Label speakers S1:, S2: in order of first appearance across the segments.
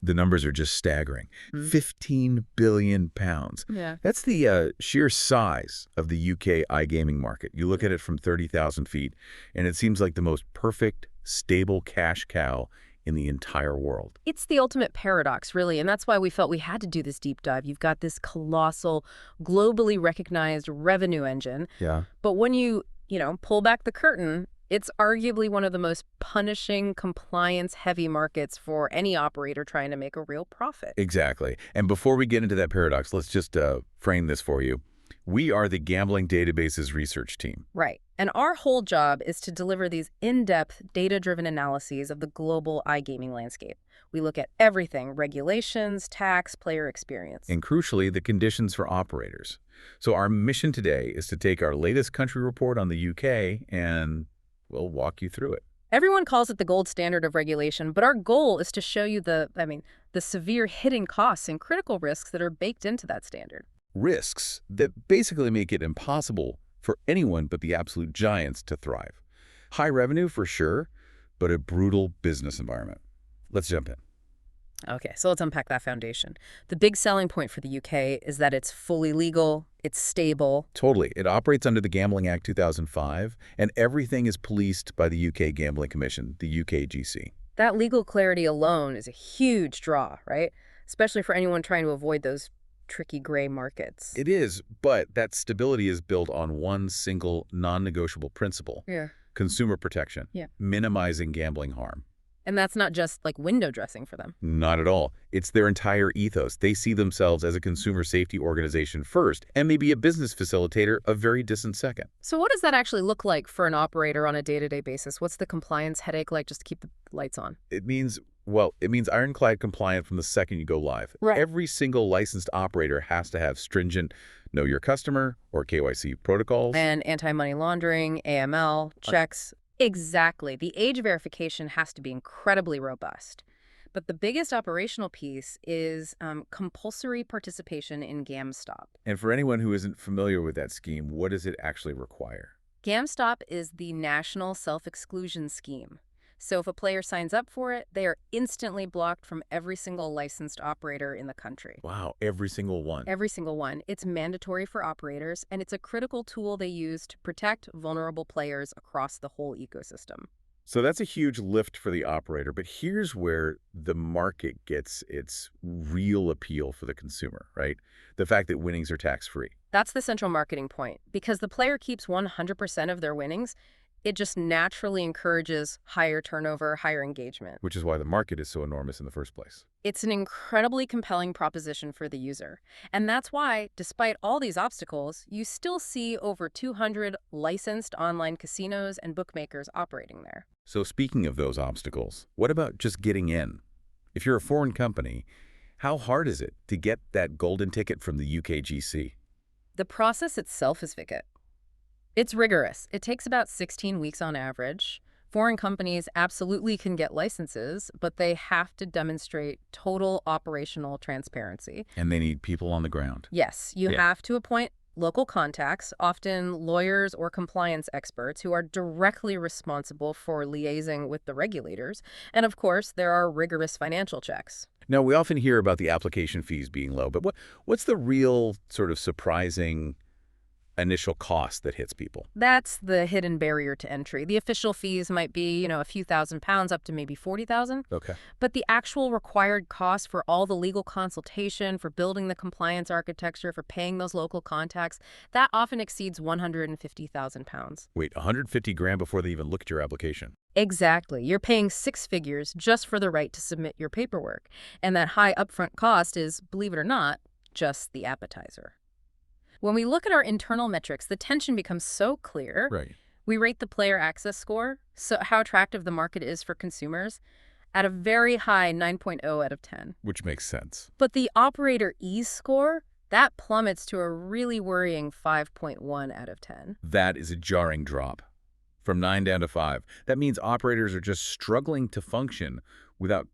S1: The numbers are just staggering.
S2: Mm.
S1: 15 billion pounds.
S2: Yeah.
S1: That's the sheer size of the UK iGaming market. You look at it from 30,000 feet, and it seems like the most perfect, stable cash cow in the entire world.
S2: It's the ultimate paradox, really, and that's why we felt we had to do this deep dive. You've got this colossal, globally recognized revenue engine,
S1: Yeah.
S2: but when you pull back the curtain, it's arguably one of the most punishing, compliance-heavy markets for any operator trying to make a real profit.
S1: Exactly. And before we get into that paradox, let's just frame this for you. We are the Gambling Databases research team.
S2: Right. And our whole job is to deliver these in-depth, data-driven analyses of the global iGaming landscape. We look at everything: regulations, tax, player experience.
S1: And crucially, the conditions for operators. So our mission today is to take our latest country report on the UK and we'll walk you through it.
S2: Everyone calls it the gold standard of regulation, but our goal is to show you the severe hidden costs and critical risks that are baked into that standard.
S1: Risks that basically make it impossible for anyone but the absolute giants to thrive. High revenue for sure, but a brutal business environment. Let's jump in.
S2: Okay, so let's unpack that foundation. The big selling point for the UK is that it's fully legal, it's stable.
S1: Totally. It operates under the Gambling Act 2005, and everything is policed by the UK Gambling Commission, the UKGC.
S2: That legal clarity alone is a huge draw, right? Especially for anyone trying to avoid those tricky gray markets.
S1: It is, but that stability is built on one single non-negotiable principle.
S2: Yeah.
S1: Consumer protection.
S2: Yeah.
S1: Minimizing gambling harm.
S2: And that's not just like window dressing for them.
S1: Not at all. It's their entire ethos. They see themselves as a consumer safety organization first, and maybe a business facilitator a very distant second.
S2: So what does that actually look like for an operator on a day-to-day basis? What's the compliance headache like just to keep the lights on?
S1: It means ironclad compliant from the second you go live.
S2: Right.
S1: Every single licensed operator has to have stringent Know Your Customer or KYC protocols.
S2: And anti-money laundering, AML, checks. Exactly. The age verification has to be incredibly robust. But the biggest operational piece is compulsory participation in GamStop.
S1: And for anyone who isn't familiar with that scheme, what does it actually require?
S2: GamStop is the national self-exclusion scheme. So if a player signs up for it, they are instantly blocked from every single licensed operator in the country.
S1: Wow, every single one.
S2: Every single one. It's mandatory for operators, and it's a critical tool they use to protect vulnerable players across the whole ecosystem.
S1: So that's a huge lift for the operator, but here's where the market gets its real appeal for the consumer, right? The fact that winnings are tax-free.
S2: That's the central marketing point. Because the player keeps 100% of their winnings, it just naturally encourages higher turnover, higher engagement.
S1: Which is why the market is so enormous in the first place.
S2: It's an incredibly compelling proposition for the user. And that's why, despite all these obstacles, you still see over 200 licensed online casinos and bookmakers operating there.
S1: So speaking of those obstacles, what about just getting in? If you're a foreign company, how hard is it to get that golden ticket from the UKGC?
S2: The process itself is It's rigorous. It takes about 16 weeks on average. Foreign companies absolutely can get licenses, but they have to demonstrate total operational transparency.
S1: And they need people on the ground.
S2: Yes, you
S1: Yeah.
S2: have to appoint local contacts, often lawyers or compliance experts who are directly responsible for liaising with the regulators. And of course, there are rigorous financial checks.
S1: Now, we often hear about the application fees being low, but what's the real sort of surprising initial cost that hits people?
S2: That's the hidden barrier to entry. The official fees might be, a few £1,000s up to maybe 40,000.
S1: Okay.
S2: But the actual required cost for all the legal consultation, for building the compliance architecture, for paying those local contacts, that often exceeds £150,000.
S1: Wait, 150 grand before they even look at your application.
S2: Exactly. You're paying six figures just for the right to submit your paperwork. And that high upfront cost is, believe it or not, just the appetizer. When we look at our internal metrics, the tension becomes so clear.
S1: Right.
S2: We rate the player access score, so how attractive the market is for consumers, at a very high 9.0 out of 10.
S1: Which makes sense.
S2: But the operator ease score, that plummets to a really worrying 5.1 out of 10.
S1: That is a jarring drop. From 9 down to 5. That means operators are just struggling to function without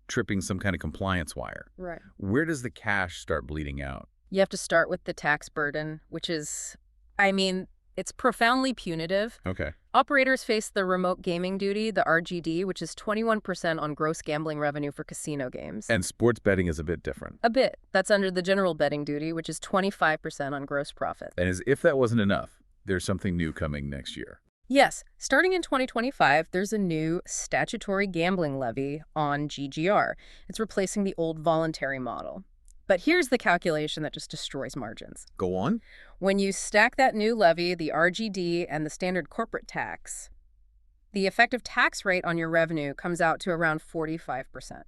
S1: tripping some kind of compliance wire.
S2: Right.
S1: Where does the cash start bleeding out?
S2: You have to start with the tax burden, which is, it's profoundly punitive.
S1: Okay.
S2: Operators face the remote gaming duty, the RGD, which is 21% on gross gambling revenue for casino games.
S1: And sports betting is a bit different.
S2: A bit. That's under the general betting duty, which is 25% on gross profit.
S1: And as if that wasn't enough, there's something new coming next year.
S2: Yes, starting in 2025, there's a new statutory gambling levy on GGR. It's replacing the old voluntary model. But here's the calculation that just destroys margins.
S1: Go on.
S2: When you stack that new levy, the RGD, and the standard corporate tax, the effective tax rate on your revenue comes out to around 45%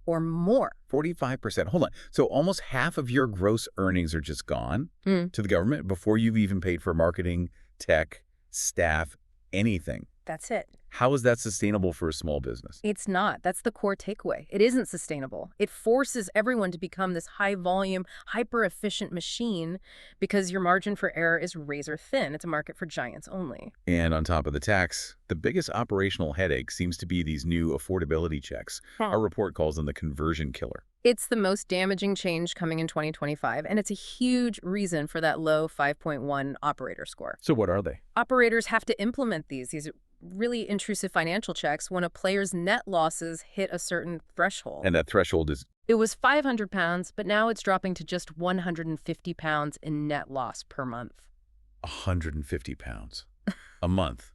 S2: or more.
S1: 45%. Hold on. So almost half of your gross earnings are just gone to the government before you've even paid for marketing, tech, staff, anything.
S2: That's it.
S1: How is that sustainable for a small business?
S2: It's not. That's the core takeaway. It isn't sustainable. It forces everyone to become this high-volume, hyper-efficient machine because your margin for error is razor thin. It's a market for giants only.
S1: And on top of the tax, the biggest operational headache seems to be these new affordability checks. Our report calls them the conversion killer.
S2: It's the most damaging change coming in 2025, and it's a huge reason for that low 5.1 operator score.
S1: So what are they?
S2: Operators have to implement these really intrusive financial checks when a player's net losses hit a certain threshold.
S1: And that threshold is?
S2: It was £500, but now it's dropping to just £150 in net loss per month.
S1: £150 a month.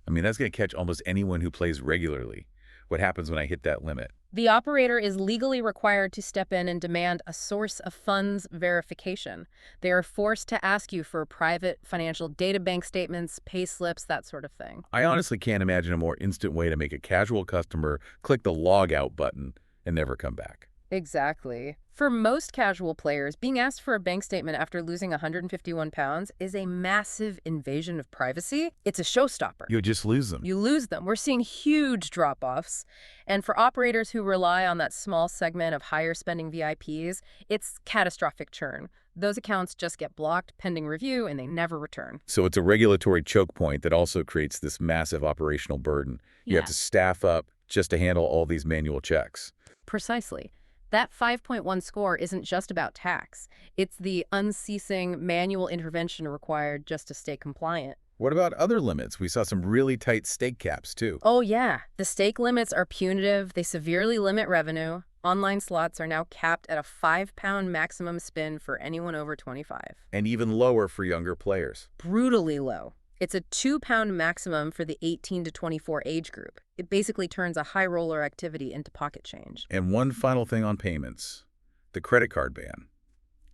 S1: I mean, that's going to catch almost anyone who plays regularly. What happens when I hit that limit?
S2: The operator is legally required to step in and demand a source of funds verification. They are forced to ask you for private financial data bank statements, pay slips, that sort of thing.
S1: I honestly can't imagine a more instant way to make a casual customer click the log out button and never come back.
S2: Exactly. For most casual players, being asked for a bank statement after losing £151 is a massive invasion of privacy. It's a showstopper.
S1: You just lose them.
S2: You lose them. We're seeing huge drop-offs. And for operators who rely on that small segment of higher spending VIPs, it's catastrophic churn. Those accounts just get blocked pending review and they never return.
S1: So it's a regulatory choke point that also creates this massive operational burden. You have to staff up just to handle all these manual checks.
S2: Precisely. That 5.1 score isn't just about tax. It's the unceasing manual intervention required just to stay compliant.
S1: What about other limits? We saw some really tight stake caps, too.
S2: Oh, yeah. The stake limits are punitive. They severely limit revenue. Online slots are now capped at a £5 maximum spin for anyone over 25.
S1: And even lower for younger players.
S2: Brutally low. It's a £2 maximum for the 18 to 24 age group. It basically turns a high roller activity into pocket change.
S1: And one final thing on payments, the credit card ban.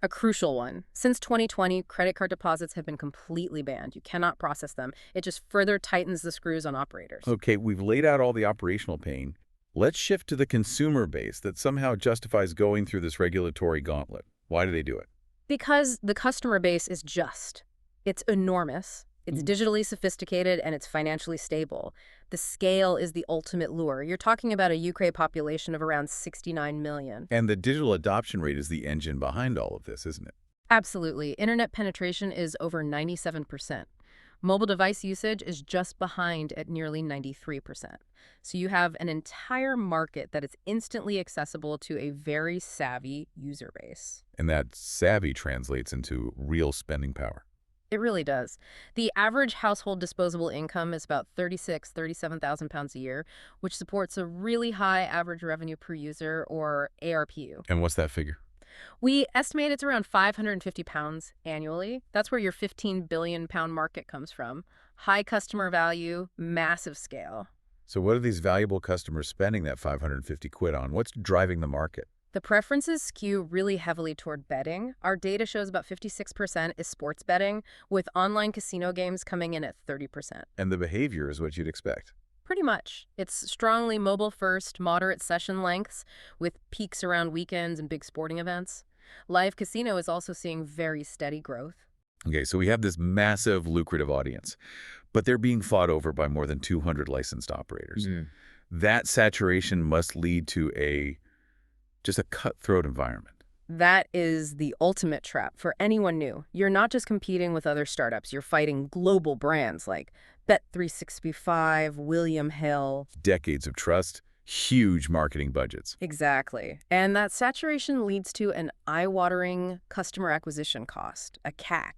S2: A crucial one. Since 2020, credit card deposits have been completely banned. You cannot process them. It just further tightens the screws on operators.
S1: Okay, we've laid out all the operational pain. Let's shift to the consumer base that somehow justifies going through this regulatory gauntlet. Why do they do it?
S2: Because the customer base is just. It's enormous. It's digitally sophisticated and it's financially stable. The scale is the ultimate lure. You're talking about a UK population of around 69 million.
S1: And the digital adoption rate is the engine behind all of this, isn't it?
S2: Absolutely. Internet penetration is over 97%. Mobile device usage is just behind at nearly 93%. So you have an entire market that is instantly accessible to a very savvy user base.
S1: And that savvy translates into real spending power.
S2: It really does. The average household disposable income is about £37,000 a year, which supports a really high average revenue per user, or ARPU.
S1: And what's that figure?
S2: We estimate it's around £550 annually. That's where your £15 billion market comes from. High customer value, massive scale.
S1: So what are these valuable customers spending that 550 quid on? What's driving the market?
S2: The preferences skew really heavily toward betting. Our data shows about 56% is sports betting, with online casino games coming in at 30%.
S1: And the behavior is what you'd expect.
S2: Pretty much. It's strongly mobile-first, moderate session lengths, with peaks around weekends and big sporting events. Live casino is also seeing very steady growth.
S1: Okay, so we have this massive, lucrative audience, but they're being fought over by more than 200 licensed operators. That saturation must lead to just a cutthroat environment.
S2: That is the ultimate trap for anyone new. You're not just competing with other startups. You're fighting global brands like Bet365, William Hill.
S1: Decades of trust, huge marketing budgets.
S2: Exactly. And that saturation leads to an eye-watering customer acquisition cost, a CAC.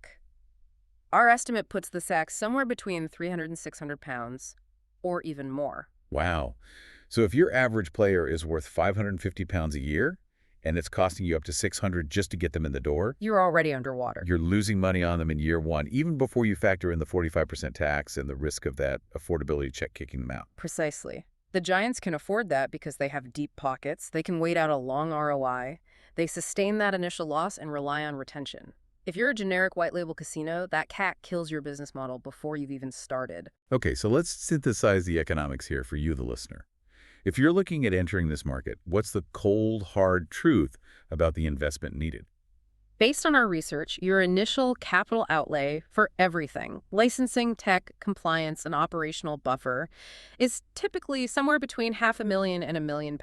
S2: Our estimate puts the sack somewhere between 300 and 600 pounds, or even more.
S1: Wow. So if your average player is worth 550 pounds a year, and it's costing you up to 600 just to get them in the door,
S2: You're already underwater.
S1: you're losing money on them in year one, even before you factor in the 45% tax and the risk of that affordability check kicking them out.
S2: Precisely. The giants can afford that because they have deep pockets, they can wait out a long ROI, they sustain that initial loss and rely on retention. If you're a generic white label casino, that CAC kills your business model before you've even started.
S1: Okay, so let's synthesize the economics here for you, the listener. If you're looking at entering this market, what's the cold, hard truth about the investment needed?
S2: Based on our research, your initial capital outlay for everything, licensing, tech, compliance, and operational buffer, is typically somewhere between $500,000 and £1 million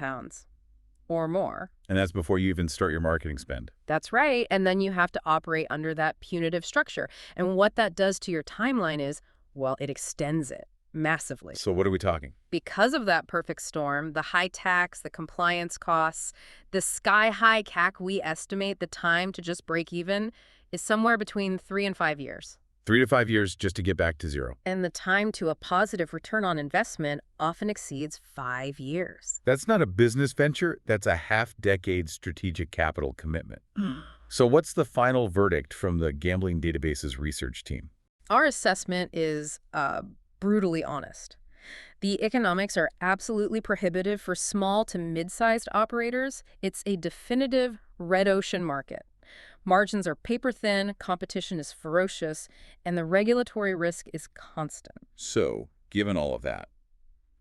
S2: or more.
S1: And that's before you even start your marketing spend.
S2: That's right. And then you have to operate under that punitive structure. And what that does to your timeline is, well, it extends it massively.
S1: So what are we talking?
S2: Because of that perfect storm, the high tax, the compliance costs, the sky-high CAC, we estimate the time to just break even is somewhere between 3 and 5 years.
S1: 3 to 5 years just to get back to zero.
S2: And the time to a positive return on investment often exceeds 5 years.
S1: That's not a business venture. That's a half-decade strategic capital commitment. So what's the final verdict from the Gambling Databases research team?
S2: Our assessment is brutally honest. The economics are absolutely prohibitive for small to mid-sized operators. It's a definitive red ocean market. Margins are paper-thin, competition is ferocious, and the regulatory risk is constant.
S1: So, given all of that,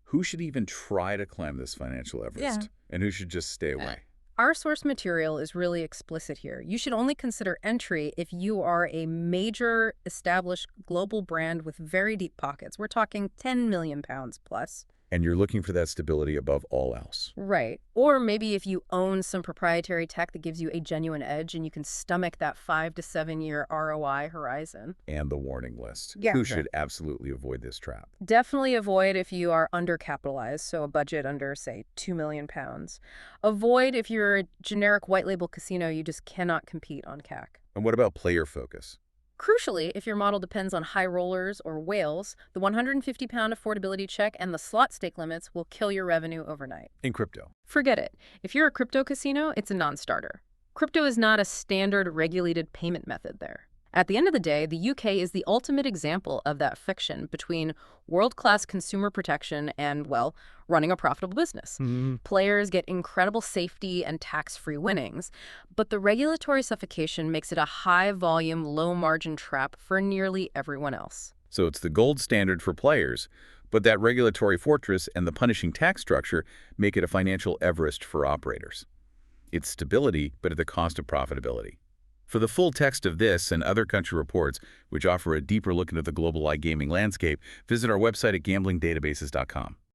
S1: who should even try to climb this financial Everest? And who should just stay away?
S2: Our source material is really explicit here. You should only consider entry if you are a major, established global brand with very deep pockets. We're talking 10 million pounds plus.
S1: And you're looking for that stability above all else.
S2: Right. Or maybe if you own some proprietary tech that gives you a genuine edge and you can stomach that 5 to 7 year ROI horizon.
S1: And the warning list.
S2: Yeah.
S1: Who should absolutely avoid this trap?
S2: Definitely avoid if you are undercapitalized, so a budget under, say, 2 million pounds. Avoid if you're a generic white label casino, you just cannot compete on CAC.
S1: And what about player focus?
S2: Crucially, if your model depends on high rollers or whales, the 150-pound affordability check and the slot stake limits will kill your revenue overnight.
S1: In crypto.
S2: Forget it. If you're a crypto casino, it's a non-starter. Crypto is not a standard regulated payment method there. At the end of the day, the UK is the ultimate example of that fiction between world-class consumer protection and, well, running a profitable business. Players get incredible safety and tax-free winnings, but the regulatory suffocation makes it a high-volume, low-margin trap for nearly everyone else.
S1: So it's the gold standard for players, but that regulatory fortress and the punishing tax structure make it a financial Everest for operators. It's stability, but at the cost of profitability. For the full text of this and other country reports, which offer a deeper look into the global iGaming landscape, visit our website at gamblingdatabases.com.